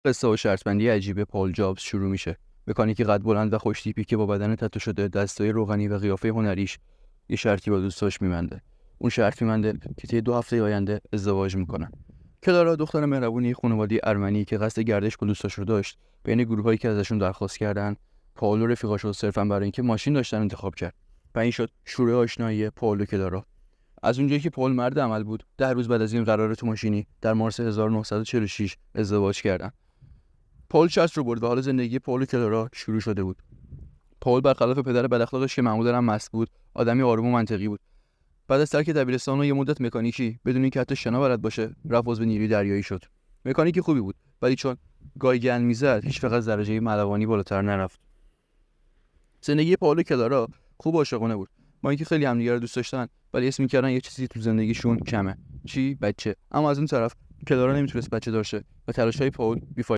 قصه و شرطبندی عجیب پول جابز شروع میشه. مکانیکی قد بلند و خوش تیپی که با بدن تتو شده، دستای روغنی و قیافه هنریش یه شرطی با دوستاش می‌بنده. اون شرط می‌بنده که طی 2 هفته آینده ازدواج میکنن. کلارا دختر مهربونی خانواده ارمنی که قصد گردش با دوستاش رو داشت، بین گروهایی که ازشون درخواست کردن، پائولو رفیقاشو صرفاً برای اینکه ماشین داشتن انتخاب کرد. و این شد شروع آشنایی پول و کلارا. از اونجایی که پول مرد عمل بود، 10 روز بعد از این قرار تو ماشینی در مارس 1946 ازدواج کردن. پول شرط رو برد و حالا زندگی پول و کلارا شروع شده بود. پول برخلاف پدر بداخلاقش که معمولا هم مست بود، آدمی آروم و منطقی بود. بعد از ترک دبیرستان و یه مدت مکانیکی بدون اینکه حتی شنا بلد باشه، رفت عضو نیروی دریایی شد. مکانیکی خوبی بود، ولی چون گایگن میزد، هیچ وقت از درجه ملوانی بالاتر نرفت. زندگی پول و کلارا خوب و عاشقانه بود. با اینکه خیلی همدیگه رو دوست داشتن، ولی اسم می‌کردن یه چیزی تو زندگیشون کمه. چی؟ بچه. اما از اون طرف کلارا نمیتونست بچه داشته و تلاش‌های پول بی‌فایده